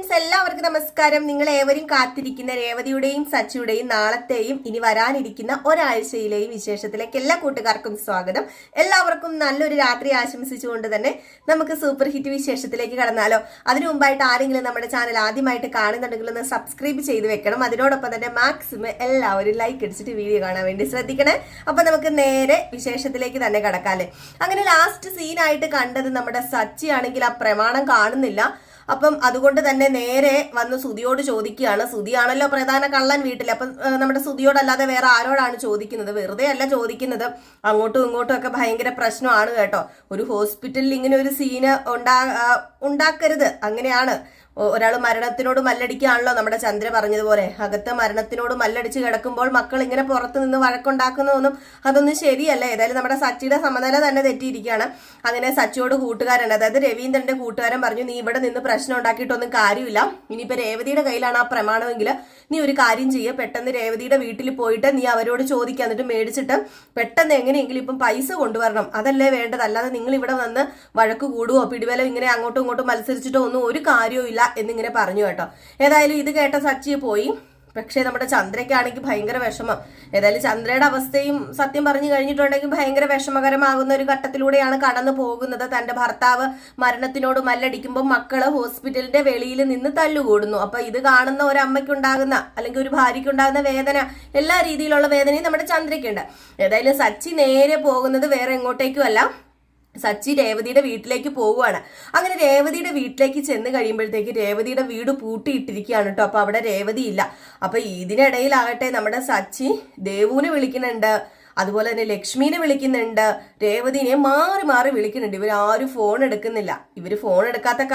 Friends, എല്ലാവർക്കും നമസ്കാരം. നിങ്ങൾ ഏവരും കാത്തിരിക്കുന്ന രേവതിയുടെയും സച്ചിയുടെയും നാളത്തെയും ഇനി വരാനിരിക്കുന്ന ഒരാഴ്ചയിലെയും വിശേഷത്തിലേക്ക് എല്ലാ കൂട്ടുകാർക്കും സ്വാഗതം. എല്ലാവർക്കും നല്ലൊരു രാത്രി ആശംസിച്ചുകൊണ്ട് തന്നെ നമുക്ക് സൂപ്പർ ഹിറ്റ് വിശേഷത്തിലേക്ക് കടന്നാലോ. അതിനു മുമ്പായിട്ട് ആരെങ്കിലും നമ്മുടെ ചാനൽ ആദ്യമായിട്ട് കാണുന്നുണ്ടെങ്കിൽ ഒന്ന് സബ്സ്ക്രൈബ് ചെയ്ത് വെക്കണം. അതിനോടൊപ്പം തന്നെ മാക്സിമം എല്ലാവരും ലൈക്ക് അടിച്ചിട്ട് വീഡിയോ കാണാൻ വേണ്ടി ശ്രദ്ധിക്കണേ. അപ്പൊ നമുക്ക് നേരെ വിശേഷത്തിലേക്ക് തന്നെ കടക്കാല്ലേ. അങ്ങനെ ലാസ്റ്റ് സീനായിട്ട് കണ്ടത് നമ്മുടെ സച്ചി ആണെങ്കിൽ ആ പ്രമാണം കാണുന്നില്ല. അപ്പം അതുകൊണ്ട് തന്നെ നേരെ വന്ന് സുധിയോട് ചോദിക്കുകയാണ്. സുധിയാണല്ലോ പ്രധാന കള്ളൻ വീട്ടിൽ. അപ്പം നമ്മുടെ സുധിയോടല്ലാതെ വേറെ ആരോടാണ് ചോദിക്കുന്നത്? വെറുതെ അല്ല ചോദിക്കുന്നത്, അങ്ങോട്ടും ഇങ്ങോട്ടും ഒക്കെ ഭയങ്കര പ്രശ്നമാണ് കേട്ടോ. ഒരു ഹോസ്പിറ്റലിൽ ഇങ്ങനെ ഒരു സീന് ഉണ്ടാക്കരുത്. അങ്ങനെയാണ് ഒരാൾ മരണത്തിനോട് മല്ലടിക്കുകയാണല്ലോ നമ്മുടെ ചന്ദ്ര പറഞ്ഞതുപോലെ. അകത്ത് മരണത്തിനോട് മല്ലടിച്ച് കിടക്കുമ്പോൾ മക്കൾ ഇങ്ങനെ പുറത്ത് നിന്ന് വഴക്കുണ്ടാക്കുന്നതൊന്നും അതൊന്നും ശരിയല്ല. ഏതായാലും നമ്മുടെ സച്ചിയുടെ സമനില തന്നെ തെറ്റിയിരിക്കുകയാണ്. അങ്ങനെ സച്ചിയോട് കൂട്ടുകാരൻ, അതായത് രവീന്ദ്രന്റെ കൂട്ടുകാരൻ പറഞ്ഞു, നീ ഇവിടെ നിന്ന് പ്രശ്നം ഉണ്ടാക്കിയിട്ടൊന്നും കാര്യമില്ല. ഇനിയിപ്പോ രേവതിയുടെ കയ്യിലാണ് ആ പ്രമാണമെങ്കിൽ നീ ഒരു കാര്യം ചെയ്യുക, പെട്ടെന്ന് രേവതിയുടെ വീട്ടിൽ പോയിട്ട് നീ അവരോട് ചോദിക്കുക, എന്നിട്ട് മേടിച്ചിട്ട് പെട്ടെന്ന് എങ്ങനെയെങ്കിലും ഇപ്പം പൈസ കൊണ്ടുവരണം. അതല്ലേ വേണ്ടത്. അല്ലാതെ നിങ്ങൾ ഇവിടെ വന്ന് വഴക്ക് കൂടുവോ പിടിവലോ ഇങ്ങനെ അങ്ങോട്ടും ഇങ്ങോട്ടും മത്സരിച്ചിട്ടോ ഒന്നും ഒരു കാര്യവും ഇല്ല എന്നിങ്ങനെ പറഞ്ഞു കേട്ടോ. ഏതായാലും ഇത് കേട്ട സച്ചി പോയി. പക്ഷേ നമ്മുടെ ചന്ദ്രയ്ക്കാണെങ്കിൽ ഭയങ്കര വിഷമം. ഏതായാലും ചന്ദ്രയുടെ അവസ്ഥയും സത്യം പറഞ്ഞു കഴിഞ്ഞിട്ടുണ്ടെങ്കിൽ ഭയങ്കര വിഷമകരമാകുന്ന ഒരു ഘട്ടത്തിലൂടെയാണ് കടന്നു പോകുന്നത്. തന്റെ ഭർത്താവ് മരണത്തിനോട് മല്ലടിക്കുമ്പോൾ മക്കള് ഹോസ്പിറ്റലിന്റെ വെളിയിൽ നിന്ന് തല്ലുകൂടുന്നു. അപ്പൊ ഇത് കാണുന്ന ഒരു അമ്മയ്ക്കുണ്ടാകുന്ന അല്ലെങ്കിൽ ഒരു ഭാര്യയ്ക്കുണ്ടാകുന്ന വേദന, എല്ലാ രീതിയിലുള്ള വേദനയും നമ്മുടെ ചന്ദ്രയ്ക്കുണ്ട്. ഏതായാലും സച്ചി നേരെ പോകുന്നത് വേറെ എങ്ങോട്ടേക്കും അല്ല, സച്ചി രേവതിയുടെ വീട്ടിലേക്ക് പോവുകയാണ്. അങ്ങനെ രേവതിയുടെ വീട്ടിലേക്ക് ചെന്ന് കഴിയുമ്പോഴത്തേക്ക് രേവതിയുടെ വീട് പൂട്ടിയിട്ടിരിക്കുകയാണ് കേട്ടോ. അപ്പൊ അവിടെ രേവതി ഇല്ല. അപ്പൊ ഇതിനിടയിലാകട്ടെ നമ്മുടെ സച്ചി ദേവുവിനെ വിളിക്കുന്നുണ്ട്, അതുപോലെ തന്നെ ലക്ഷ്മിനെ വിളിക്കുന്നുണ്ട്, രേവതിനെ മാറി മാറി വിളിക്കുന്നുണ്ട്. ഇവരാരും ഫോൺ എടുക്കുന്നില്ല. ഇവര് ഫോൺ എടുക്കാത്ത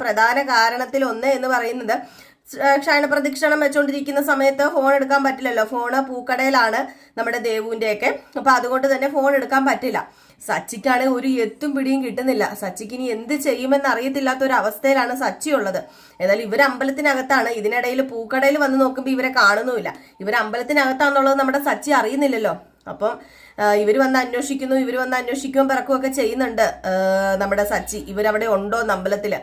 പ്രധാന കാരണത്തിൽ ഒന്ന് എന്ന് പറയുന്നത്, ക്ഷണപ്രദക്ഷിണം വെച്ചോണ്ടിരിക്കുന്ന സമയത്ത് ഫോൺ എടുക്കാൻ പറ്റില്ലല്ലോ. ഫോണ് പൂക്കടയിലാണ് നമ്മുടെ ദേവുവിന്റെ ഒക്കെ. അപ്പൊ അതുകൊണ്ട് തന്നെ ഫോൺ എടുക്കാൻ പറ്റില്ല. സച്ചിക്കാണ് ഒരു എത്തും പിടിയും കിട്ടുന്നില്ല. സച്ചിക്ക് ഇനി എന്ത് ചെയ്യുമെന്ന് അറിയത്തില്ലാത്ത ഒരു അവസ്ഥയിലാണ് സച്ചി ഉള്ളത്. ഏതായാലും ഇവർ അമ്പലത്തിനകത്താണ്. ഇതിനിടയിൽ പൂക്കടയിൽ വന്ന് നോക്കുമ്പോൾ ഇവരെ കാണുന്നുമില്ല. ഇവർ അമ്പലത്തിനകത്താന്നുള്ളത് നമ്മുടെ സച്ചി അറിയുന്നില്ലല്ലോ. അപ്പം ഇവർ വന്ന് അന്വേഷിക്കുകയും പിറക്കുകയൊക്കെ ചെയ്യുന്നുണ്ട് നമ്മുടെ സച്ചി. ഇവരവിടെ ഉണ്ടോ എന്ന് അമ്പലത്തില്.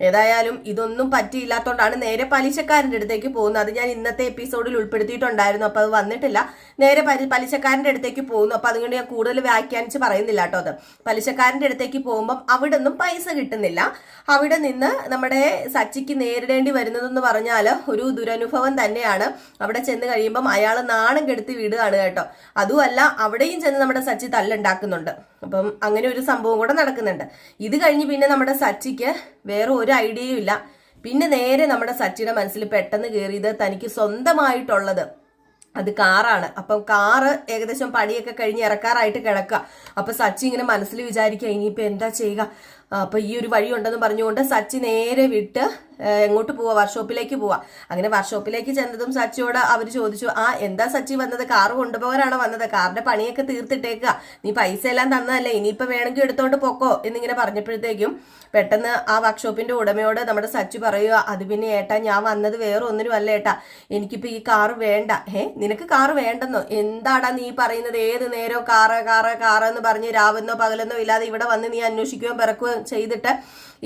ഏതായാലും ഇതൊന്നും പറ്റിയില്ലാത്തോണ്ടാണ് നേരെ പലിശക്കാരന്റെ അടുത്തേക്ക് പോകുന്നത്. അത് ഞാൻ ഇന്നത്തെ എപ്പിസോഡിൽ ഉൾപ്പെടുത്തിയിട്ടുണ്ടായിരുന്നു. അപ്പൊ അത് വന്നിട്ടില്ല. നേരെ പലിശക്കാരന്റെ അടുത്തേക്ക് പോകുന്നു. അപ്പൊ അതുകൊണ്ട് ഞാൻ കൂടുതൽ വ്യാഖ്യാനിച്ച് പറയുന്നില്ല കേട്ടോ. അത് പലിശക്കാരന്റെ അടുത്തേക്ക് പോകുമ്പോൾ അവിടെ നിന്നും പൈസ കിട്ടുന്നില്ല. അവിടെ നിന്ന് നമ്മുടെ സച്ചിക്ക് നേരിടേണ്ടി വരുന്നതെന്ന് പറഞ്ഞാൽ ഒരു ദുരനുഭവം തന്നെയാണ്. അവിടെ ചെന്ന് കഴിയുമ്പം അയാൾ നാണം കെടുത്തി വിടുകയാണ് കേട്ടോ. അതുമല്ല, അവിടെയും ചെന്ന് നമ്മുടെ സച്ചി തല്ലുണ്ടാക്കുന്നുണ്ട്. അപ്പം അങ്ങനെ ഒരു സംഭവം കൂടെ നടക്കുന്നുണ്ട്. ഇത് കഴിഞ്ഞ് പിന്നെ നമ്മുടെ സച്ചിക്ക് വേറെ ഒരു ഐഡിയയും ഇല്ല. പിന്നെ നേരെ നമ്മുടെ സച്ചിയുടെ മനസ്സിൽ പെട്ടെന്ന് കയറിയത് തനിക്ക് സ്വന്തമായിട്ടുള്ളത് അത് കാറാണ്. അപ്പം കാറ് ഏകദേശം പണിയൊക്കെ കഴിഞ്ഞ് ഇറക്കാറായിട്ട് കിടക്കുക. അപ്പൊ സച്ചി ഇങ്ങനെ മനസ്സിൽ വിചാരിക്കുക, ഇനിയിപ്പോ എന്താ ചെയ്യുക. അപ്പൊ ഈ ഒരു വഴി ഉണ്ടെന്ന് പറഞ്ഞുകൊണ്ട് സച്ചി നേരെ വിട്ട് എങ്ങോട്ട് പോവാ, വർക്ക്ഷോപ്പിലേക്ക് പോവാ. അങ്ങനെ വർക്ക്ഷോപ്പിലേക്ക് ചെന്നതും സച്ചിയോട് അവർ ചോദിച്ചു, എന്താ സച്ചി വന്നത്? കാറ് കൊണ്ടുപോകാനാണോ വന്നത്? കാറിന്റെ പണിയൊക്കെ തീർത്തിട്ടേക്കുക, നീ പൈസ എല്ലാം തന്നതല്ലേ, ഇനിയിപ്പോ വേണമെങ്കിൽ എടുത്തോണ്ട് പൊക്കോ എന്നിങ്ങനെ പറഞ്ഞപ്പോഴത്തേക്കും പെട്ടെന്ന് ആ വർക്ക്ഷോപ്പിന്റെ ഉടമയോട് നമ്മുടെ സച്ചി പറയുക, അത് പിന്നെ ഏട്ടാ, ഞാൻ വന്നത് വേറെ ഒന്നിനും അല്ല ഏട്ടാ, എനിക്കിപ്പോ ഈ കാറ് വേണ്ട. നിനക്ക് കാറ് വേണ്ടെന്നോ? എന്താടാ നീ പറയുന്നത്? ഏത് നേരവും കാറ് എന്ന് പറഞ്ഞ് രാവെന്നോ പകലെന്നോ ഇല്ലാതെ ഇവിടെ വന്ന് നീ അന്വേഷിക്കുകയും പിറക്കുകയും ചെയ്തിട്ട്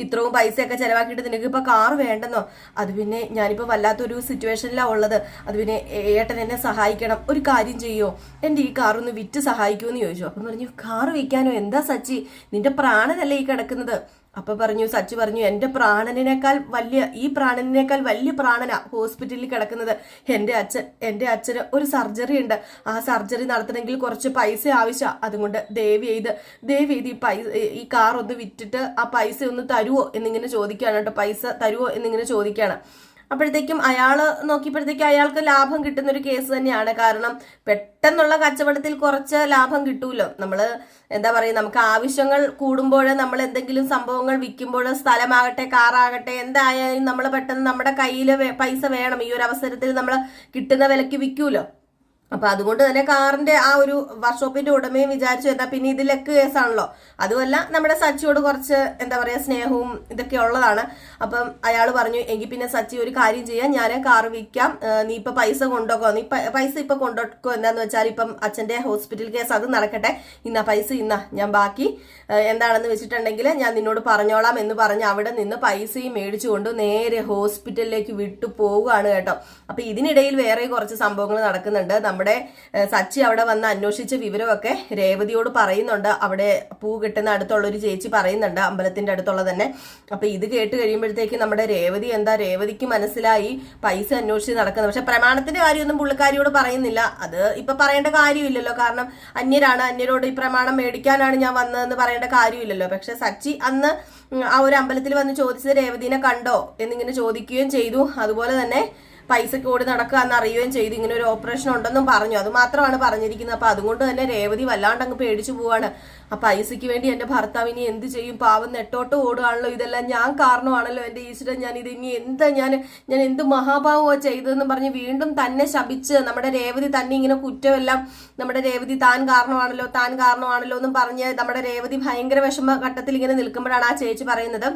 ഇത്രയും പൈസയൊക്കെ ചെലവാക്കിയിട്ട് നിനക്ക് ഇപ്പൊ കാറ് വേണ്ടെന്നോ? അത് പിന്നെ ഞാനിപ്പോ വല്ലാത്തൊരു സിറ്റുവേഷനിലാണ് ഉള്ളത്. അത് പിന്നെ ഏട്ടൻ എന്നെ സഹായിക്കണം. ഒരു കാര്യം ചെയ്യോ, എന്റെ ഈ കാറൊന്ന് വിറ്റ് സഹായിക്കുമെന്ന് ചോദിച്ചു. അപ്പം പറഞ്ഞു, കാറ് വിൽക്കാനോ? എന്താ സച്ചി, നിന്റെ പ്രാണനല്ലേ ഈ കിടക്കുന്നത്? അപ്പൊ സച്ചി പറഞ്ഞു, ഈ പ്രാണനേക്കാൾ വലിയ പ്രാണനാ ഹോസ്പിറ്റലിൽ കിടക്കുന്നത്. എന്റെ അച്ഛന് ഒരു സർജറി ഉണ്ട്. ആ സർജറി നടത്തണമെങ്കിൽ കുറച്ച് പൈസ ആവശ്യമാണ്. അതുകൊണ്ട് ദയവ് ചെയ്ത് ഈ കാർ ഒന്ന് വിറ്റിട്ട് ആ പൈസ ഒന്ന് തരുവോ എന്നിങ്ങനെ ചോദിക്കുകയാണ് കേട്ടോ. പൈസ തരുവോ എന്നിങ്ങനെ ചോദിക്കുകയാണ്. അപ്പോഴത്തേക്കും അയാൾ നോക്കിയപ്പോഴത്തേക്കും അയാൾക്ക് ലാഭം കിട്ടുന്ന ഒരു കേസ് തന്നെയാണ്. കാരണം പെട്ടെന്നുള്ള കച്ചവടത്തിൽ കുറച്ച് ലാഭം കിട്ടൂല്ലോ. നമ്മള് എന്താ പറയുക, നമുക്ക് ആവശ്യങ്ങൾ കൂടുമ്പോൾ നമ്മൾ എന്തെങ്കിലും സംഭവങ്ങൾ വിൽക്കുമ്പോൾ, സ്ഥലമാകട്ടെ കാറാകട്ടെ എന്തായാലും നമ്മൾ പെട്ടെന്ന് നമ്മുടെ കയ്യിൽ പൈസ വേണം. ഈ ഒരു അവസരത്തിൽ നമ്മൾ കിട്ടുന്ന വിലക്ക് വിൽക്കൂലോ. അപ്പൊ അതുകൊണ്ട് തന്നെ കാറിന്റെ ആ ഒരു വർക്ക്ഷോപ്പിന്റെ ഉടമയും വിചാരിച്ചു എന്നാ പിന്നെ ഇതിലൊക്കെ കേസാണല്ലോ. അതുമല്ല നമ്മുടെ സച്ചിയോട് കുറച്ച് എന്താ പറയാ സ്നേഹവും ഇതൊക്കെ ഉള്ളതാണ്. അപ്പം അയാൾ പറഞ്ഞു എങ്കിൽ പിന്നെ സച്ചി ഒരു കാര്യം ചെയ്യാം, ഞാൻ കാർ വിൽക്കാം, നീ ഇപ്പൊ പൈസ കൊണ്ടോക്കോ, നീ പൈസ ഇപ്പൊ കൊണ്ടോക്കോ. എന്താന്ന് വെച്ചാൽ ഇപ്പം അച്ഛന്റെ ഹോസ്പിറ്റൽ കേസ് അത് നടക്കട്ടെ, പൈസ ഞാൻ ബാക്കി എന്താണെന്ന് വെച്ചിട്ടുണ്ടെങ്കിൽ ഞാൻ നിന്നോട് പറഞ്ഞോളാം എന്ന് പറഞ്ഞ് അവിടെ നിന്ന് പൈസയും മേടിച്ചുകൊണ്ട് നേരെ ഹോസ്പിറ്റലിലേക്ക് വിട്ടു പോവുകയാണ് കേട്ടോ. അപ്പൊ ഇതിനിടയിൽ വേറെ കുറച്ച് സംഭവങ്ങൾ നടക്കുന്നുണ്ട്. നമ്മുടെ സച്ചി അവിടെ വന്ന് അന്വേഷിച്ച വിവരമൊക്കെ രേവതിയോട് പറയുന്നുണ്ട്. അവിടെ പൂ കിട്ടുന്ന അടുത്തുള്ള ഒരു ചേച്ചി പറയുന്നുണ്ട്, അമ്പലത്തിന്റെ അടുത്തുള്ള തന്നെ. അപ്പൊ ഇത് കേട്ട് കഴിയുമ്പോഴത്തേക്ക് നമ്മുടെ രേവതിക്ക് മനസ്സിലായി പൈസ അന്വേഷിച്ച് നടക്കുന്നത്. പക്ഷെ പ്രമാണത്തിന്റെ കാര്യമൊന്നും പുള്ളിക്കാരിയോട് പറയുന്നില്ല. അത് ഇപ്പൊ പറയേണ്ട കാര്യമില്ലല്ലോ, കാരണം അന്യരോട് ഈ പ്രമാണം മേടിക്കാനാണ് ഞാൻ വന്നതെന്ന് പറയേണ്ട കാര്യമില്ലല്ലോ. പക്ഷെ സച്ചി അന്ന് ആ ഒരു അമ്പലത്തിൽ വന്ന് ചോദിച്ചത് രേവതിനെ കണ്ടോ എന്നിങ്ങനെ ചോദിക്കുകയും ചെയ്തു. അതുപോലെ തന്നെ പൈസക്ക് ഓടി നടക്കുക എന്ന് അറിയുകയും ചെയ്തു. ഇങ്ങനെ ഒരു ഓപ്പറേഷൻ ഉണ്ടെന്നും പറഞ്ഞു. അത് മാത്രമാണ് പറഞ്ഞിരിക്കുന്നത്. അപ്പൊ അതുകൊണ്ട് തന്നെ രേവതി വല്ലാണ്ട് അങ്ങ് പേടിച്ചു പോവാണ്. ആ പൈസയ്ക്ക് വേണ്ടി എന്റെ ഭർത്താവിനി എന്ത് ചെയ്യും, പാവം നെട്ടോട്ട് ഓടുകയാണല്ലോ, ഇതെല്ലാം ഞാൻ കാരണമാണല്ലോ, എന്റെ ഈശ്വരൻ ഞാൻ ഇത് ഇനി എന്താ ഞാൻ എന്ത് മഹാഭാവമോ ചെയ്തതെന്ന് പറഞ്ഞ് വീണ്ടും തന്നെ ശപിച്ച് നമ്മുടെ രേവതി തന്നെ ഇങ്ങനെ കുറ്റമെല്ലാം നമ്മുടെ രേവതി താൻ കാരണമാണല്ലോ എന്നും പറഞ്ഞ് നമ്മുടെ രേവതി ഭയങ്കര വിഷമ ഘട്ടത്തിൽ ഇങ്ങനെ നിൽക്കുമ്പോഴാണ് ആ ചേച്ചി പറയുന്നത്,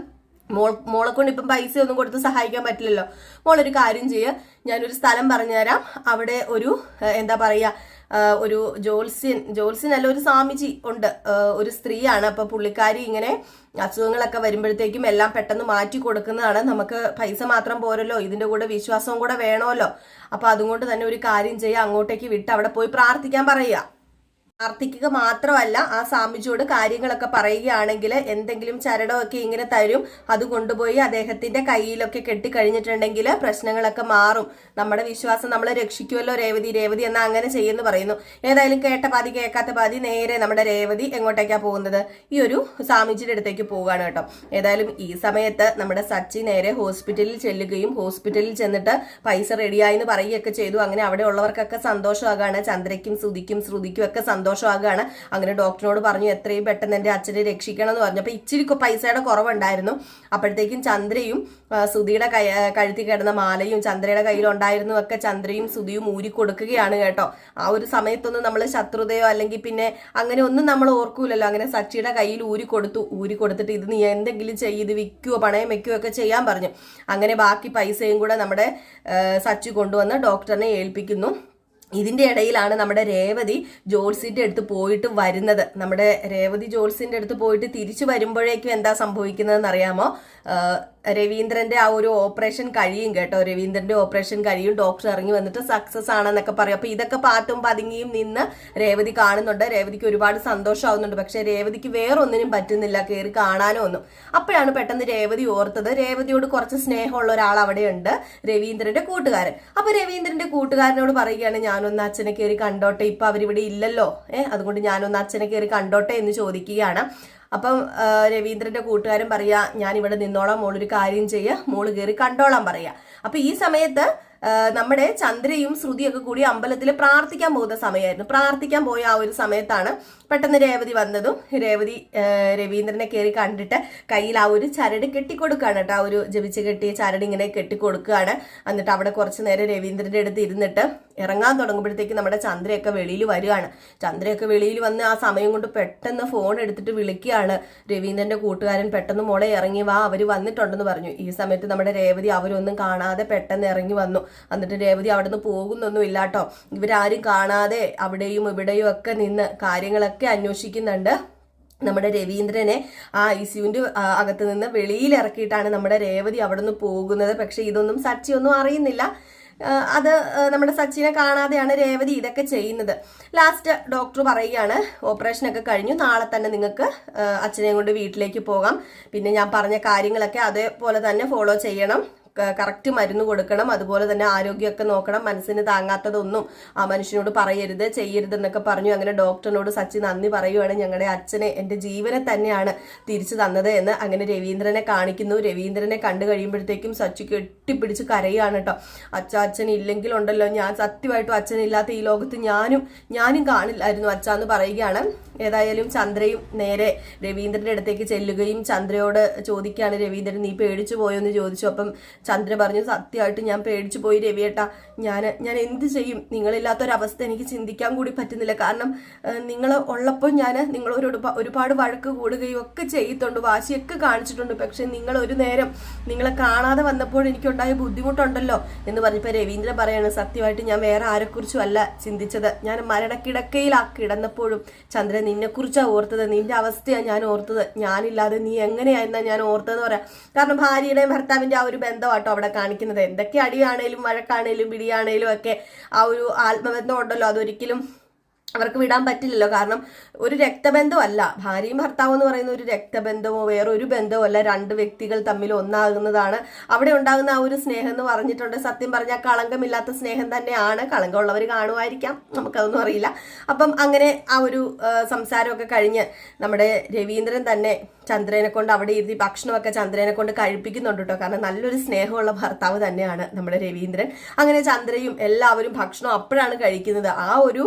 മോളെ കൊണ്ട് ഇപ്പം പൈസ ഒന്നും കൊടുത്ത് സഹായിക്കാൻ പറ്റില്ലല്ലോ, മോളൊരു കാര്യം ചെയ്യുക, ഞാനൊരു സ്ഥലം പറഞ്ഞുതരാം, അവിടെ ഒരു എന്താ പറയാ ഒരു ജോത്സ്യൻ അല്ല ഒരു സ്വാമിജി ഉണ്ട്, ഒരു സ്ത്രീയാണ്. അപ്പൊ പുള്ളിക്കാരി ഇങ്ങനെ അസുഖങ്ങളൊക്കെ വരുമ്പോഴത്തേക്കും എല്ലാം പെട്ടെന്ന് മാറ്റി കൊടുക്കുന്നതാണ്. നമുക്ക് പൈസ മാത്രം പോരല്ലോ, ഇതിന്റെ കൂടെ വിശ്വാസവും കൂടെ വേണമല്ലോ. അപ്പൊ അതുകൊണ്ട് തന്നെ ഒരു കാര്യം ചെയ്യുക, അങ്ങോട്ടേക്ക് വിട്ട് അവിടെ പോയി പ്രാർത്ഥിക്കാൻ പറയുക. പ്രാർത്ഥിക്കുക മാത്രമല്ല, ആ സ്വാമിജിയോട് കാര്യങ്ങളൊക്കെ പറയുകയാണെങ്കിൽ എന്തെങ്കിലും ചരടമൊക്കെ ഇങ്ങനെ തരും, അത് കൊണ്ടുപോയി അദ്ദേഹത്തിന്റെ കയ്യിലൊക്കെ കെട്ടിക്കഴിഞ്ഞിട്ടുണ്ടെങ്കിൽ പ്രശ്നങ്ങളൊക്കെ മാറും, നമ്മുടെ വിശ്വാസം നമ്മളെ രക്ഷിക്കുമല്ലോ രേവതി എന്നാ അങ്ങനെ ചെയ്യുന്നു പറയുന്നു. ഏതായാലും കേട്ട പാതി കേൾക്കാത്ത പാതി നേരെ നമ്മുടെ രേവതി എങ്ങോട്ടേക്കാ പോകുന്നത്, ഈ ഒരു സ്വാമിജിയുടെ അടുത്തേക്ക് പോവുകയാണ് കേട്ടോ. ഏതായാലും ഈ സമയത്ത് നമ്മുടെ സച്ചി നേരെ ഹോസ്പിറ്റലിൽ ചെല്ലുകയും ഹോസ്പിറ്റലിൽ ചെന്നിട്ട് പൈസ റെഡിയായെന്ന് പറയുകയൊക്കെ ചെയ്തു. അങ്ങനെ അവിടെ ഉള്ളവർക്കൊക്കെ സന്തോഷമാകാണ്, ചന്ദ്രയ്ക്കും ശ്രുതിക്കും ഒക്കെ സന്തോഷമാകുകയാണ്. അങ്ങനെ ഡോക്ടറിനോട് പറഞ്ഞു എത്രയും പെട്ടെന്ന് എന്റെ അച്ഛനെ രക്ഷിക്കണം എന്ന് പറഞ്ഞു. അപ്പൊ ഇച്ചിരി പൈസയുടെ കുറവുണ്ടായിരുന്നു. അപ്പോഴത്തേക്കും ചന്ദ്രയും ശ്രുതിയുടെ കഴുത്തി കിടന്ന മാലയും ചന്ദ്രയുടെ കയ്യിലുണ്ടായിരുന്നു ഒക്കെ ചന്ദ്രയും ശ്രുതിയും ഊരി കൊടുക്കുകയാണ് കേട്ടോ. ആ ഒരു സമയത്തൊന്നും നമ്മൾ ശത്രുതയോ അല്ലെങ്കിൽ പിന്നെ അങ്ങനെ ഒന്നും നമ്മൾ ഓർക്കൂലല്ലോ. അങ്ങനെ സച്ചിയുടെ കയ്യിൽ ഊരി കൊടുത്തിട്ട് ഇത് നീ എന്തെങ്കിലും ഇത് വിൽക്കുവോ പണയം വെക്കുകയോ ഒക്കെ ചെയ്യാൻ പറഞ്ഞു. അങ്ങനെ ബാക്കി പൈസയും കൂടെ നമ്മുടെ സച്ചി കൊണ്ടുവന്ന് ഡോക്ടറിനെ ഏൽപ്പിക്കുന്നു. ഇതിന്റെ ഇടയിലാണ് നമ്മുടെ രേവതി ജോൾസിന്റെ അടുത്ത് പോയിട്ട് വരുന്നത്. നമ്മുടെ രേവതി ജോൾസിന്റെ അടുത്ത് പോയിട്ട് തിരിച്ചു വരുമ്പോഴേക്കും എന്താ സംഭവിക്കുന്നതെന്ന് അറിയാമോ? രവീന്ദ്രന്റെ ആ ഒരു ഓപ്പറേഷൻ കഴിയും കേട്ടോ. രവീന്ദ്രന്റെ ഓപ്പറേഷൻ കഴിയും, ഡോക്ടർ ഇറങ്ങി വന്നിട്ട് സക്സസ് ആണെന്നൊക്കെ പറയും. അപ്പൊ ഇതൊക്കെ പാട്ടും പതുങ്ങിയും നിന്ന് രേവതി കാണുന്നുണ്ട്. രേവതിക്ക് ഒരുപാട് സന്തോഷമാവുന്നുണ്ട്. പക്ഷെ രേവതിക്ക് വേറൊന്നിനും പറ്റുന്നില്ല, കയറി കാണാനോ ഒന്നും. അപ്പോഴാണ് പെട്ടെന്ന് രേവതി ഓർത്തത് രേവതിയോട് കുറച്ച് സ്നേഹമുള്ള ഒരാൾ അവിടെയുണ്ട്, രവീന്ദ്രന്റെ കൂട്ടുകാരൻ. അപ്പൊ രവീന്ദ്രന്റെ കൂട്ടുകാരനോട് പറയുകയാണ്, ഞാനൊന്ന് അച്ഛനെ കയറി കണ്ടോട്ടെ, ഇപ്പൊ അവരിവിടെ ഇല്ലല്ലോ, അതുകൊണ്ട് ഞാനൊന്ന് അച്ഛനെ കയറി കണ്ടോട്ടെ എന്ന് ചോദിക്കുകയാണ്. അപ്പം രവീന്ദ്രന്റെ കൂട്ടുകാരൻ പറയാ, ഞാൻ ഇവിടെ നിന്നോളാം, മോളൊരു കാര്യം ചെയ്യുക, മോള് കയറി കണ്ടോളാം പറയാ. അപ്പൊ ഈ സമയത്ത് നമ്മുടെ ചന്ദ്രയും ശ്രുതിയൊക്കെ കൂടി അമ്പലത്തിൽ പ്രാർത്ഥിക്കാൻ പോകുന്ന സമയമായിരുന്നു. പ്രാർത്ഥിക്കാൻ പോയ ആ ഒരു സമയത്താണ് പെട്ടെന്ന് രേവതി വന്നതും രേവതി രവീന്ദ്രനെ കയറി കണ്ടിട്ട് കയ്യിൽ ആ ഒരു ചരട് കെട്ടിക്കൊടുക്കുകയാണ് കേട്ടോ. ആ ഒരു ജപിച്ച് കെട്ടിയ ചരട് ഇങ്ങനെ കെട്ടിക്കൊടുക്കുകയാണ്. എന്നിട്ട് അവിടെ കുറച്ചു നേരം രവീന്ദ്രന്റെ അടുത്ത് ഇരുന്നിട്ട് ഇറങ്ങാൻ തുടങ്ങുമ്പോഴത്തേക്ക് നമ്മുടെ ചന്ദ്രയൊക്കെ വെളിയിൽ വരികയാണ്. ചന്ദ്രയൊക്കെ വെളിയിൽ വന്ന് ആ സമയം കൊണ്ട് പെട്ടെന്ന് ഫോൺ എടുത്തിട്ട് വിളിക്കുകയാണ്. രവീന്ദ്രന്റെ കൂട്ടുകാരൻ പെട്ടെന്ന് മോളെ ഇറങ്ങി വാ, അവര് വന്നിട്ടുണ്ടെന്ന് പറഞ്ഞു. ഈ സമയത്ത് നമ്മുടെ രേവതി അവരൊന്നും കാണാതെ പെട്ടെന്ന് ഇറങ്ങി വന്നു. എന്നിട്ട് രേവതി അവിടെ നിന്ന് പോകുന്നൊന്നും ഇല്ലാട്ടോ. ഇവരാരും കാണാതെ അവിടെയും ഇവിടെയും ഒക്കെ നിന്ന് കാര്യങ്ങളൊക്കെ അന്വേഷിക്കുന്നുണ്ട്. നമ്മുടെ രവീന്ദ്രനെ ആ ഐസിയുവിന്റെ അകത്ത് നിന്ന് വെളിയിൽ ഇറക്കിയിട്ടാണ് നമ്മുടെ രേവതി അവിടെ നിന്ന് പോകുന്നത്. പക്ഷെ ഇതൊന്നും സച്ചി ഒന്നും അറിയുന്നില്ല. അത് നമ്മുടെ സച്ചിനെ കാണാതെയാണ് രേവതി ഇതൊക്കെ ചെയ്യുന്നത്. ലാസ്റ്റ് ഡോക്ടർ പറയുകയാണ്, ഓപ്പറേഷനൊക്കെ കഴിഞ്ഞു, നാളെ തന്നെ നിങ്ങൾക്ക് അച്ഛനെയും കൊണ്ട് വീട്ടിലേക്ക് പോകാം. പിന്നെ ഞാൻ പറഞ്ഞ കാര്യങ്ങളൊക്കെ അതേപോലെ തന്നെ ഫോളോ ചെയ്യണം, കറക്റ്റ് മരുന്ന് കൊടുക്കണം, അതുപോലെ തന്നെ ആരോഗ്യമൊക്കെ നോക്കണം, മനസ്സിന് താങ്ങാത്തതൊന്നും ആ മനുഷ്യനോട് പറയരുത് ചെയ്യരുത് എന്നൊക്കെ പറഞ്ഞു. അങ്ങനെ ഡോക്ടറിനോട് സച്ചി നന്ദി പറയുവാണ്, ഞങ്ങളുടെ അച്ഛനെ എൻ്റെ ജീവനെ തന്നെയാണ് തിരിച്ചു തന്നത് എന്ന്. അങ്ങനെ രവീന്ദ്രനെ കാണിക്കുന്നു. രവീന്ദ്രനെ കണ്ടു കഴിയുമ്പോഴത്തേക്കും സച്ചി കെട്ടിപ്പിടിച്ച് കരയാണ് കേട്ടോ. അച്ഛൻ ഇല്ലെങ്കിലുണ്ടല്ലോ, ഞാൻ സത്യമായിട്ടും അച്ഛനില്ലാത്ത ഈ ലോകത്ത് ഞാനും കാണില്ലായിരുന്നു അച്ഛന്ന് പറയുകയാണ്. ഏതായാലും ചന്ദ്രയും നേരെ രവീന്ദ്രന്റെ അടുത്തേക്ക് ചെല്ലുകയും ചന്ദ്രയോട് ചോദിക്കുകയാണ്, രവീന്ദ്രൻ നീ പേടിച്ചു പോയോ എന്ന് ചോദിച്ചു. അപ്പം ചന്ദ്ര പറഞ്ഞു, സത്യമായിട്ട് ഞാൻ പേടിച്ചു പോയി രവിയേട്ടാ, ഞാൻ എന്ത് ചെയ്യും? നിങ്ങളില്ലാത്തൊരവസ്ഥ എനിക്ക് ചിന്തിക്കാൻ കൂടി പറ്റുന്നില്ല. കാരണം നിങ്ങൾ ഉള്ളപ്പോൾ ഞാൻ നിങ്ങളോട് ഒരുപാട് വഴക്ക് കൂടുകയും ഒക്കെ ചെയ്തിട്ടുണ്ട്, വാശിയൊക്കെ കാണിച്ചിട്ടുണ്ട്. പക്ഷെ നിങ്ങൾ ഒരു നേരം നിങ്ങളെ കാണാതെ വന്നപ്പോൾ എനിക്കുണ്ടായ ബുദ്ധിമുട്ടുണ്ടല്ലോ എന്ന് പറഞ്ഞപ്പോൾ രവീന്ദ്രൻ പറയാണ്, സത്യമായിട്ട് ഞാൻ വേറെ ആരെക്കുറിച്ചും അല്ല ചിന്തിച്ചത്. ഞാൻ മരണക്കിടക്കയിലാ കിടന്നപ്പോഴും ചന്ദ്രൻ നിന്നെക്കുറിച്ചാണ് ഓർത്തത്, നിന്റെ അവസ്ഥയാണ് ഞാൻ ഓർത്തത്. ഞാനില്ലാതെ നീ എങ്ങനെയായിരുന്നാ ഞാൻ ഓർത്തതെന്ന് പറയാം. കാരണം ഭാര്യയുടെയും ഭർത്താവിന്റെ ആ ഒരു ബന്ധമാട്ടോ അവിടെ കാണിക്കുന്നത്. എന്തൊക്കെ അടിയാണേലും വഴക്കാണേലും പിടിയാണേലും ഒക്കെ ആ ഒരു ആത്മബന്ധം ഉണ്ടല്ലോ, അതൊരിക്കലും അവർക്ക് വിടാൻ പറ്റില്ലല്ലോ. കാരണം ഒരു രക്തബന്ധമല്ല, ഭാര്യയും ഭർത്താവും എന്ന് പറയുന്ന ഒരു രക്തബന്ധമോ വേറൊരു ബന്ധമോ അല്ല, രണ്ട് വ്യക്തികൾ തമ്മിൽ ഒന്നാകുന്നതാണ്. അവിടെ ഉണ്ടാകുന്ന ആ ഒരു സ്നേഹം എന്ന് പറഞ്ഞിട്ടുണ്ട്, സത്യം പറഞ്ഞാൽ കളങ്കമില്ലാത്ത സ്നേഹം തന്നെയാണ്. കളങ്കമുള്ളവർ കാണുമായിരിക്കാം, നമുക്കതൊന്നും അറിയില്ല. അപ്പം അങ്ങനെ ആ ഒരു സംസാരമൊക്കെ കഴിഞ്ഞ് നമ്മുടെ രവീന്ദ്രൻ തന്നെ ചന്ദ്രനെ കൊണ്ട് അവിടെ ഇരുത്തി ഭക്ഷണമൊക്കെ ചന്ദ്രനെ കൊണ്ട് കഴിപ്പിക്കുന്നുണ്ട് കേട്ടോ. കാരണം നല്ലൊരു സ്നേഹമുള്ള ഭർത്താവ് തന്നെയാണ് നമ്മുടെ രവീന്ദ്രൻ. അങ്ങനെ ചന്ദ്രയും എല്ലാവരും ഭക്ഷണം അപ്പോഴാണ് കഴിക്കുന്നത്. ആ ഒരു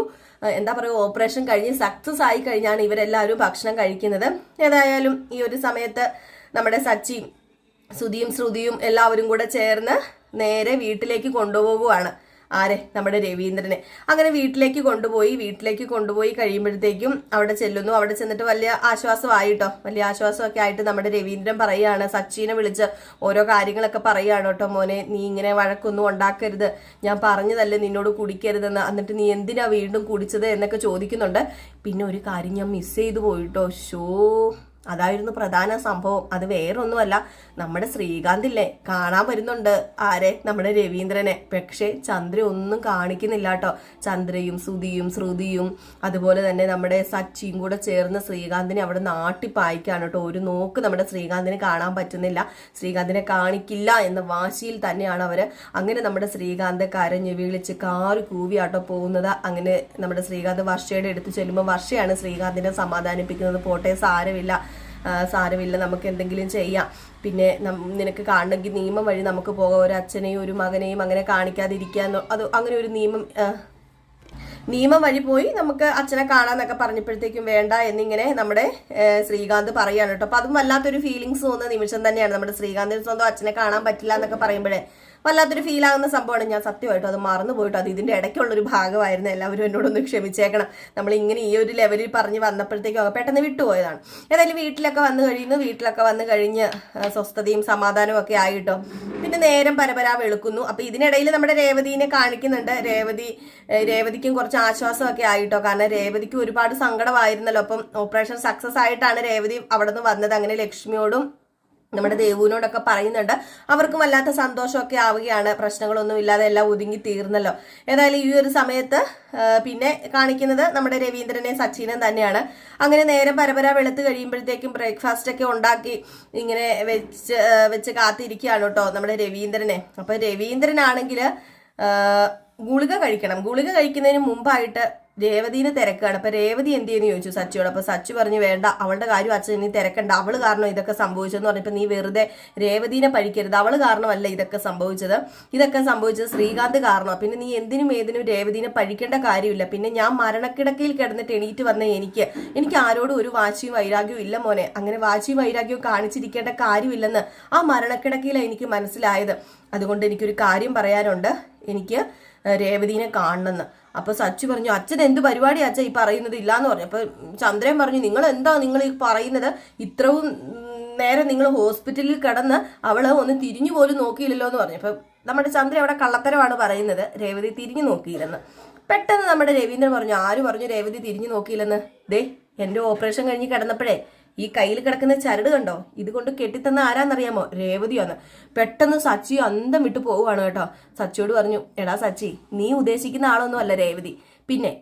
എന്താ പറയുക, ഓപ്പറേഷൻ കഴിഞ്ഞ് സക്സസ് ആയി കഴിഞ്ഞാണ് ഇവരെല്ലാവരും ഭക്ഷണം കഴിക്കുന്നത്. ഏതായാലും ഈ ഒരു സമയത്ത് നമ്മുടെ സച്ചിയും സുധിയും ശ്രുതിയും എല്ലാവരും കൂടെ ചേർന്ന് നേരെ വീട്ടിലേക്ക് കൊണ്ടുപോകുവാണ്. ആരെ? നമ്മുടെ രവീന്ദ്രനെ. അങ്ങനെ വീട്ടിലേക്ക് കൊണ്ടുപോയി കഴിയുമ്പോഴത്തേക്കും അവിടെ ചെല്ലുന്നു. അവിടെ ചെന്നിട്ട് വലിയ ആശ്വാസമായിട്ടോ, വലിയ ആശ്വാസമൊക്കെ ആയിട്ട് നമ്മുടെ രവീന്ദ്രൻ പറയുകയാണ്, സച്ചിനെ വിളിച്ച് ഓരോ കാര്യങ്ങളൊക്കെ പറയുകയാണ് കേട്ടോ. മോനെ, നീ ഇങ്ങനെ വഴക്കൊന്നും ഉണ്ടാക്കരുത്, ഞാൻ പറഞ്ഞതല്ലേ നിന്നോട് കുടിക്കരുതെന്ന്, എന്നിട്ട് നീ എന്തിനാ വീണ്ടും കുടിച്ചത് എന്നൊക്കെ ചോദിക്കുന്നുണ്ട്. പിന്നെ ഒരു കാര്യം ഞാൻ മിസ് ചെയ്തു പോയിട്ടോ, അതായിരുന്നു പ്രധാന സംഭവം. അത് വേറൊന്നുമല്ല, നമ്മുടെ ശ്രീകാന്ത് ഇല്ലേ കാണാൻ വരുന്നുണ്ട്. ആരെ? നമ്മുടെ രവീന്ദ്രനെ. പക്ഷേ ചന്ദ്ര ഒന്നും കാണിക്കുന്നില്ല കേട്ടോ. ചന്ദ്രയും സുധിയും ശ്രുതിയും അതുപോലെ തന്നെ നമ്മുടെ സച്ചിയും കൂടെ ചേർന്ന് ശ്രീകാന്തിനെ അവിടെ നാട്ടിപ്പായിക്കാണ് കേട്ടോ. ഒരു നോക്ക് നമ്മുടെ ശ്രീകാന്തിനെ കാണാൻ പറ്റുന്നില്ല, ശ്രീകാന്തിനെ കാണിക്കില്ല എന്ന വാശിയിൽ തന്നെയാണ് അവര്. അങ്ങനെ നമ്മുടെ ശ്രീകാന്ത് കരഞ്ഞ് വിളിച്ച് കാറി കൂവിയാട്ടോ പോകുന്നത്. അങ്ങനെ നമ്മുടെ ശ്രീകാന്ത് വർഷയുടെ അടുത്ത് ചെല്ലുമ്പോൾ വർഷയാണ് ശ്രീകാന്തിനെ സമാധാനിപ്പിക്കുന്നത്. പോട്ടെ, സാരമില്ല, നമുക്ക് എന്തെങ്കിലും ചെയ്യാം, പിന്നെ നിനക്ക് കാണണമെങ്കിൽ നിയമം വഴി നമുക്ക് പോകാം, ഒരു അച്ഛനെയും ഒരു മകനെയും അങ്ങനെ കാണിക്കാതിരിക്കാന്നോ, അത് അങ്ങനെ ഒരു നിയമം വഴി പോയി നമുക്ക് അച്ഛനെ കാണാന്നൊക്കെ പറഞ്ഞപ്പോഴത്തേക്കും വേണ്ട എന്നിങ്ങനെ നമ്മുടെ ശ്രീകാന്ത് പറയാണ് കേട്ടോ. അപ്പൊ അതും വല്ലാത്തൊരു ഫീലിങ്സ് തോന്നുന്ന നിമിഷം തന്നെയാണ്. നമ്മുടെ ശ്രീകാന്തിന് സ്വന്തം അച്ഛനെ കാണാൻ പറ്റില്ല എന്നൊക്കെ പറയുമ്പോഴേ വല്ലാത്തൊരു ഫീൽ ആകുന്ന സംഭവമാണ്. ഞാൻ സത്യമായിട്ടും അത് മറന്നു പോയിട്ട്, അത് ഇതിന്റെ ഇടയ്ക്കുള്ളൊരു ഭാഗമായിരുന്നു. എല്ലാവരും എന്നോടൊന്ന് ക്ഷമിച്ചേക്കണം. നമ്മൾ ഇങ്ങനെ ഈ ഒരു ലെവലിൽ പറഞ്ഞ് വന്നപ്പോഴത്തേക്കും പെട്ടെന്ന് വിട്ടുപോയതാണ്. ഏതായാലും വീട്ടിലൊക്കെ വന്നു കഴിഞ്ഞ് സ്വസ്ഥതയും സമാധാനവും ഒക്കെ ആയിട്ടോ. പിന്നെ നേരം പരപരാ വെളുക്കുന്നു. അപ്പൊ ഇതിനിടയിൽ നമ്മുടെ രേവതിനെ കാണിക്കുന്നുണ്ട്. രേവതിക്കും കുറച്ച് ആശ്വാസമൊക്കെ ആയിട്ടോ. കാരണം രേവതിക്ക് ഒരുപാട് സങ്കടമായിരുന്നല്ലോ. അപ്പം ഓപ്പറേഷൻ സക്സസ് ആയിട്ടാണ് രേവതി അവിടെ നിന്ന് വന്നത്. അങ്ങനെ ലക്ഷ്മിയോടും നമ്മുടെ ദേവുവിനോടൊക്കെ പറയുന്നുണ്ട്. അവർക്കും വല്ലാത്ത സന്തോഷമൊക്കെ ആവുകയാണ്. പ്രശ്നങ്ങളൊന്നും ഇല്ലാതെ എല്ലാം ഒതുങ്ങി തീർന്നല്ലോ. ഏതായാലും ഈ ഒരു സമയത്ത് പിന്നെ കാണിക്കുന്നത് നമ്മുടെ രവീന്ദ്രനെ സച്ചിനും തന്നെയാണ്. അങ്ങനെ നേരം പരപര വെളുത്ത് കഴിയുമ്പോഴത്തേക്കും ബ്രേക്ക്ഫാസ്റ്റ് ഒക്കെ ഉണ്ടാക്കി ഇങ്ങനെ വെച്ച് കാത്തിരിക്കുകയാണ് കേട്ടോ നമ്മുടെ രവീന്ദ്രനെ. അപ്പൊ രവീന്ദ്രനാണെങ്കിൽ ഗുളിക കഴിക്കണം. ഗുളിക കഴിക്കുന്നതിന് മുമ്പായിട്ട് രേവതിനെ തിരക്കാണ്. അപ്പൊ രേവതി എന്ത് ചെയ്യുന്നു ചോദിച്ചു സച്ചിയോട്. അപ്പൊ സച്ചി പറഞ്ഞു, വേണ്ട, അവളുടെ കാര്യം അച്ഛൻ നീ തിരക്കണ്ട, അവള് കാരണം ഇതൊക്കെ സംഭവിച്ചെന്ന് പറഞ്ഞപ്പോ നീ വെറുതെ രേവതിനെ പഴിക്കരുത്, അവള് കാരണമല്ല ഇതൊക്കെ സംഭവിച്ചത് ശ്രീകാന്ത് കാരണം. പിന്നെ നീ എന്തിനും ഏതിനും രേവതിനെ പഴിക്കേണ്ട കാര്യമില്ല. പിന്നെ ഞാൻ മരണക്കിടക്കയിൽ കിടന്നിട്ട് എണീറ്റ് വന്ന എനിക്ക് ആരോടും ഒരു വാശിയും വൈരാഗ്യവും ഇല്ല മോനെ. അങ്ങനെ വാശിയും വൈരാഗ്യവും കാണിച്ചിരിക്കേണ്ട കാര്യമില്ലെന്ന് ആ മരണക്കിടക്കയിലാണ് എനിക്ക് മനസ്സിലായത്. അതുകൊണ്ട് എനിക്കൊരു കാര്യം പറയാനുണ്ട്, എനിക്ക് രേവതിനെ കാണണമെന്ന്. അപ്പൊ സച്ചു പറഞ്ഞു, അച്ഛൻ എന്ത് പരിപാടി അച്ഛൻ ഈ പറയുന്നത് ഇല്ലാന്ന് പറഞ്ഞു. അപ്പൊ ചന്ദ്രൻ പറഞ്ഞു, നിങ്ങൾ ഈ പറയുന്നത്? ഇത്രയും നേരം നിങ്ങൾ ഹോസ്പിറ്റലിൽ കിടന്ന് അവള് ഒന്ന് തിരിഞ്ഞു പോലും നോക്കിയില്ലല്ലോ എന്ന് പറഞ്ഞു. അപ്പൊ നമ്മുടെ ചന്ദ്രൻ അവിടെ കള്ളത്തരമാണ് പറയുന്നത്, രേവതി തിരിഞ്ഞു നോക്കിയില്ലെന്ന്. പെട്ടെന്ന് നമ്മുടെ രവീന്ദ്രൻ പറഞ്ഞു, ആര് പറഞ്ഞു രേവതി തിരിഞ്ഞു നോക്കിയില്ലെന്ന്? ദേ, എന്റെ ഓപ്പറേഷൻ കഴിഞ്ഞ് കിടന്നപ്പോഴേ ഈ കയ്യിൽ കിടക്കുന്ന ചരട് കണ്ടോ, ഇതുകൊണ്ട് കെട്ടിത്തന്ന ആരാന്നറിയാമോ? രേവതിയാണ്. പെട്ടെന്ന് സച്ചി അന്തം വിട്ടു പോവുകയാണ് കേട്ടോ. സച്ചിയോട് പറഞ്ഞു, എടാ സച്ചി, നീ ഉദ്ദേശിക്കുന്ന ആളൊന്നും അല്ല രേവതി. പിന്നെ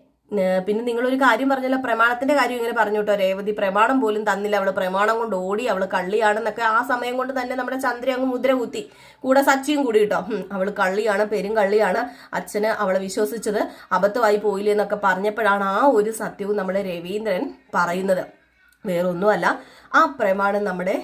നിങ്ങളൊരു കാര്യം പറഞ്ഞല്ലോ, പ്രമാണത്തിന്റെ കാര്യം ഇങ്ങനെ പറഞ്ഞു കേട്ടോ. രേവതി പ്രമാണം പോലും തന്നില്ല, അവള് പ്രമാണം കൊണ്ട് ഓടി, അവള് കള്ളിയാണെന്നൊക്കെ ആ സമയം കൊണ്ട് തന്നെ നമ്മുടെ ചന്ദ്ര അങ്ങ് മുദ്ര കുത്തി, കൂടെ സച്ചിയും കൂടി കേട്ടോ. അവള് കള്ളിയാണ്, പെരും കള്ളിയാണ്, അച്ഛന് അവളെ വിശ്വസിച്ചത് അബദ്ധമായി പോയില്ലേ എന്നൊക്കെ പറഞ്ഞപ്പോഴാണ് ആ ഒരു സത്യവും നമ്മുടെ രവീന്ദ്രൻ പറയുന്നത്. വേറൊന്നുമല്ല, ആ പ്രമാണം നമ്മുടെ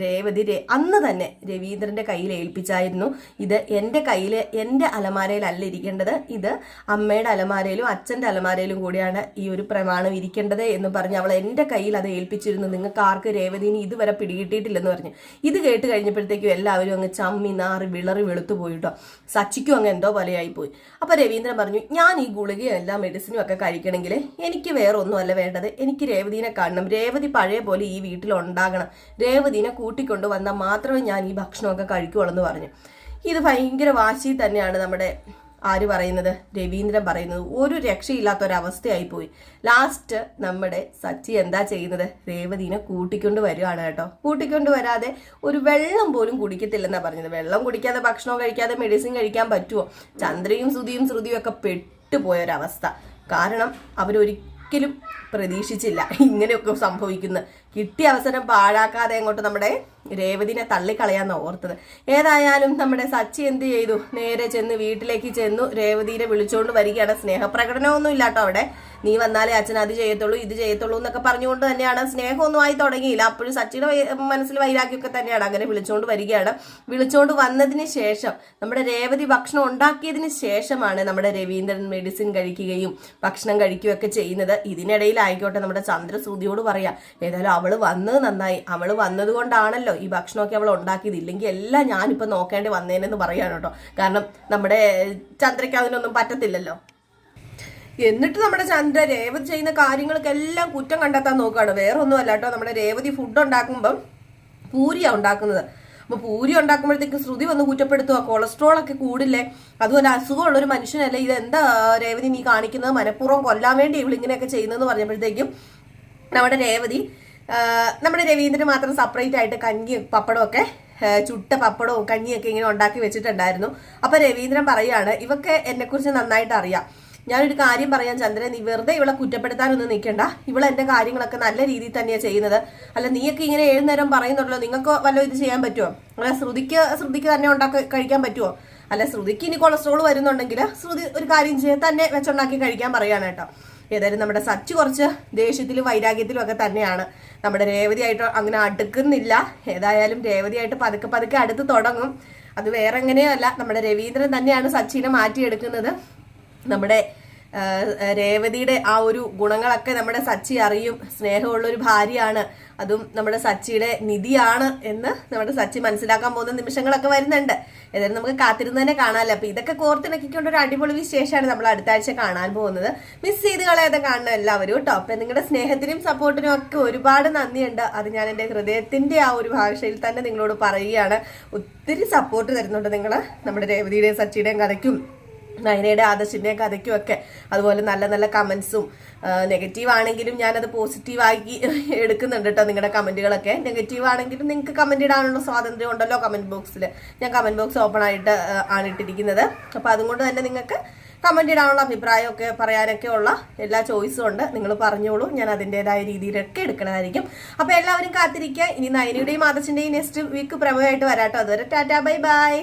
രേവതി അന്ന് തന്നെ രവീന്ദ്രന്റെ കയ്യിൽ ഏൽപ്പിച്ചായിരുന്നു. ഇത് എൻ്റെ കയ്യിൽ, എൻ്റെ അലമാരയിലല്ല ഇരിക്കേണ്ടത്, ഇത് അമ്മയുടെ അലമാരയിലും അച്ഛൻ്റെ അലമാരയിലും കൂടിയാണ് ഈ ഒരു പ്രമാണം ഇരിക്കേണ്ടത് എന്ന് പറഞ്ഞ് അവൾ എൻ്റെ കയ്യിൽ അത് ഏൽപ്പിച്ചിരുന്നു. നിങ്ങൾക്ക് ആർക്ക് രേവതിനെ ഇതുവരെ പിടികിട്ടിയിട്ടില്ലെന്ന് പറഞ്ഞു. ഇത് കേട്ട് കഴിഞ്ഞപ്പോഴത്തേക്കും എല്ലാവരും അങ്ങ് ചമ്മി നാറി വിളറി വെളുത്തു പോയിട്ടോ. സച്ചിക്കും അങ്ങ് എന്തോ പോലെയായി പോയി. അപ്പൊ രവീന്ദ്രൻ പറഞ്ഞു, ഞാൻ ഈ ഗുളികയും എല്ലാ മെഡിസിനും ഒക്കെ കഴിക്കണമെങ്കിൽ എനിക്ക് വേറെ ഒന്നുമല്ല വേണ്ടത്, എനിക്ക് രേവതിനെ കാണണം, രേവതി പഴയ പോലെ ഈ വീട്ടിൽ ഉണ്ടാകണം, രേവതിനെ കൂട്ടിക്കൊണ്ടു വന്നാൽ മാത്രമേ ഞാൻ ഈ ഭക്ഷണമൊക്കെ കഴിക്കുള്ളൂ എന്ന് പറഞ്ഞു. ഇത് ഭയങ്കര വാശി തന്നെയാണ് നമ്മുടെ ആര് പറയുന്നത്, രവീന്ദ്രൻ പറയുന്നത്. ഒരു രക്ഷയില്ലാത്തൊരവസ്ഥയായി പോയി. ലാസ്റ്റ് നമ്മുടെ സച്ചി എന്താ ചെയ്യുന്നത്, രേവതിനെ കൂട്ടിക്കൊണ്ട് വരികയാണ് കേട്ടോ. കൂട്ടിക്കൊണ്ട് വരാതെ ഒരു വെള്ളം പോലും കുടിക്കത്തില്ലെന്നാ പറഞ്ഞത്. വെള്ളം കുടിക്കാതെ ഭക്ഷണം കഴിക്കാതെ മെഡിസിൻ കഴിക്കാൻ പറ്റുമോ? ചന്ദ്രയും ശ്രുതിയും ഒക്കെ പെട്ടുപോയൊരവസ്ഥ. കാരണം അവരൊരിക്കലും പ്രതീക്ഷിച്ചില്ല ഇങ്ങനെയൊക്കെ സംഭവിക്കുന്നത്. കിട്ടിയ അവസരം പാഴാക്കാതെ അങ്ങോട്ട് നമ്മുടെ രേവതിനെ തള്ളിക്കളയാന്ന് ഓർത്തത്. ഏതായാലും നമ്മുടെ സച്ചി എന്ത് ചെയ്തു, നേരെ ചെന്ന് വീട്ടിലേക്ക് ചെന്നു രേവതിനെ വിളിച്ചുകൊണ്ട് വരികയാണ്. സ്നേഹപ്രകടനമൊന്നും ഇല്ലാട്ടോ അവിടെ. നീ വന്നാലേ അച്ഛൻ അത് ചെയ്യത്തുള്ളൂ ഇത് ചെയ്യത്തുള്ളൂ എന്നൊക്കെ പറഞ്ഞുകൊണ്ട് തന്നെയാണ്. സ്നേഹമൊന്നും ആയി തുടങ്ങിയില്ല. അപ്പോഴും സച്ചിയുടെ മനസ്സിൽ വൈരാഗ്യമൊക്കെ തന്നെയാണ്. അങ്ങനെ വിളിച്ചുകൊണ്ട് വരികയാണ്. വിളിച്ചുകൊണ്ട് വന്നതിന് ശേഷം നമ്മുടെ രേവതി ഭക്ഷണം ഉണ്ടാക്കിയതിന് ശേഷമാണ് നമ്മുടെ രവീന്ദ്രൻ മെഡിസിൻ കഴിക്കുകയും ഭക്ഷണം കഴിക്കുകയൊക്കെ ചെയ്യുന്നത്. ഇതിനിടയിലായിക്കോട്ടെ നമ്മുടെ ചന്ദ്രശ്രുതിയോട് പറയാം, ഏതായാലും അവള് വന്നത് നന്നായി, അവള് വന്നത് കൊണ്ടാണല്ലോ ഈ ഭക്ഷണമൊക്കെ അവൾ ഉണ്ടാക്കിയത്, ഇല്ലെങ്കിൽ എല്ലാം ഞാനിപ്പോൾ നോക്കേണ്ടി വന്നേനെന്ന് പറയാണ് കേട്ടോ. കാരണം നമ്മുടെ ചന്ദ്രയ്ക്ക് അതിനൊന്നും പറ്റത്തില്ലല്ലോ. എന്നിട്ട് നമ്മുടെ ചന്ദ്ര രേവതി ചെയ്യുന്ന കാര്യങ്ങൾക്കെല്ലാം കുറ്റം കണ്ടെത്താൻ നോക്കുകയാണ്. വേറെ ഒന്നും അല്ല കേട്ടോ. നമ്മുടെ രേവതി ഫുഡ് ഉണ്ടാക്കുമ്പം പൂരിയാണ് ഉണ്ടാക്കുന്നത്. അപ്പൊ പൂരി ഉണ്ടാക്കുമ്പോഴത്തേക്ക് ശ്രുതി വന്ന് കുറ്റപ്പെടുത്തുക, കൊളസ്ട്രോൾ ഒക്കെ കൂടില്ലേ, അതുപോലെ അസുഖമുള്ള ഒരു മനുഷ്യനല്ലേ, ഇതെന്താ രേവതി നീ കാണിക്കുന്നത്, മനഃപൂർവ്വം കൊല്ലാൻ വേണ്ടി ഇവളിങ്ങനെയൊക്കെ ചെയ്യുന്നതെന്ന് പറഞ്ഞപ്പോഴത്തേക്കും നമ്മുടെ രേവതി നമ്മുടെ രവീന്ദ്രന് മാത്രം സെപ്പറേറ്റ് ആയിട്ട് കഞ്ഞി പപ്പടമൊക്കെ ചുട്ട പപ്പടവും കഞ്ഞിയൊക്കെ ഇങ്ങനെ ഉണ്ടാക്കി വെച്ചിട്ടുണ്ടായിരുന്നു. അപ്പൊ രവീന്ദ്രൻ പറയാണ്, ഇവക്ക് എന്നെക്കുറിച്ച് നന്നായിട്ട് അറിയാം, ഞാനൊരു കാര്യം പറയാൻ ചന്ദ്രൻ, നീ വെറുതെ ഇവളെ കുറ്റപ്പെടുത്താനൊന്നും നിൽക്കണ്ട, ഇവളെ എന്റെ കാര്യങ്ങളൊക്കെ നല്ല രീതിയിൽ തന്നെയാണ് ചെയ്യുന്നത്. അല്ല നീയൊക്കെ ഇങ്ങനെ 7 നേരം പറയുന്നുണ്ടല്ലോ, നിങ്ങൾക്ക് വല്ല ഇത് ചെയ്യാൻ പറ്റുമോ? അല്ല ശ്രുതിക്ക് തന്നെ ഉണ്ടാക്കി കഴിക്കാൻ പറ്റുമോ? അല്ല ശ്രുതിക്ക് ഇനി കൊളസ്ട്രോൾ വരുന്നുണ്ടെങ്കിൽ ശ്രുതി ഒരു കാര്യം ചെയ്യാൻ തന്നെ വെച്ചുണ്ടാക്കി കഴിക്കാൻ പറയാണ് കേട്ടോ. ഏതായാലും നമ്മുടെ സച്ചി കുറച്ച് ദേഷ്യത്തിലും വൈരാഗ്യത്തിലും ഒക്കെ തന്നെയാണ്. നമ്മുടെ രേവതിയായിട്ട് അങ്ങനെ അടുക്കുന്നില്ല. ഏതായാലും രേവതിയായിട്ട് പതുക്കെ അടുത്ത് തുടങ്ങും. അത് വേറെ എങ്ങനെയല്ല, നമ്മുടെ രവീന്ദ്രൻ തന്നെയാണ് സച്ചിനെ മാറ്റിയെടുക്കുന്നത്. നമ്മുടെ രേവതിയുടെ ആ ഒരു ഗുണങ്ങളൊക്കെ നമ്മുടെ സച്ചി അറിയും. സ്നേഹമുള്ള ഒരു ഭാര്യയാണ്, അതും നമ്മുടെ സച്ചിയുടെ നിധിയാണ് എന്ന് നമ്മുടെ സച്ചി മനസ്സിലാക്കാൻ പോകുന്ന നിമിഷങ്ങളൊക്കെ വരുന്നുണ്ട്. ഏതായാലും നമുക്ക് കാത്തിരുന്ന് തന്നെ കാണാമല്ലോ. അപ്പൊ ഇതൊക്കെ കോർത്തിണക്കിക്കൊണ്ട് ഒരു അടിപൊളി വിശേഷമാണ് നമ്മൾ അടുത്ത ആഴ്ച കാണാൻ പോകുന്നത്. മിസ് ചെയ്ത് കളയാതെ കാണണം എല്ലാവരും കേട്ടോ. അപ്പൊ നിങ്ങളുടെ സ്നേഹത്തിനും സപ്പോർട്ടിനും ഒക്കെ ഒരുപാട് നന്ദിയുണ്ട്. അത് ഞാൻ എൻ്റെ ഹൃദയത്തിന്റെ ആ ഒരു ഭാഷയിൽ തന്നെ നിങ്ങളോട് പറയുകയാണ്. ഒത്തിരി സപ്പോർട്ട് തരുന്നുണ്ട് നിങ്ങൾ നമ്മുടെ രേവതിയുടെയും സച്ചിയുടെയും കഥയ്ക്കും നയനയുടെ ആദർശിൻ്റെയും കഥയ്ക്കും ഒക്കെ. അതുപോലെ നല്ല നല്ല കമൻസും നെഗറ്റീവ് ആണെങ്കിലും ഞാനത് പോസിറ്റീവാക്കി എടുക്കുന്നുണ്ട് കേട്ടോ. നിങ്ങളുടെ കമൻറ്റുകളൊക്കെ നെഗറ്റീവ് ആണെങ്കിലും നിങ്ങൾക്ക് കമൻറ്റ് ഇടാനുള്ള സ്വാതന്ത്ര്യം ഉണ്ടല്ലോ കമൻറ്റ് ബോക്സിൽ. ഞാൻ കമൻറ്റ് ബോക്സ് ഓപ്പൺ ആയിട്ട് ആണ് ഇട്ടിരിക്കുന്നത്. അപ്പോൾ അതുകൊണ്ട് തന്നെ നിങ്ങൾക്ക് കമൻറ്റ് ഇടാനുള്ള അഭിപ്രായമൊക്കെ പറയാനൊക്കെ ഉള്ള എല്ലാ ചോയ്സും ഉണ്ട്. നിങ്ങൾ പറഞ്ഞോളൂ, ഞാൻ അതിൻ്റെതായ രീതിയിലൊക്കെ എടുക്കണമായിരിക്കും. അപ്പോൾ എല്ലാവരും കാത്തിരിക്കുക. ഇനി നയനയുടെയും ആദർശിൻ്റെയും നെക്സ്റ്റ് വീക്ക് പ്രമേയമായിട്ട് വരാട്ടോ. അതുവരെ ടാറ്റാ ബൈ ബൈ.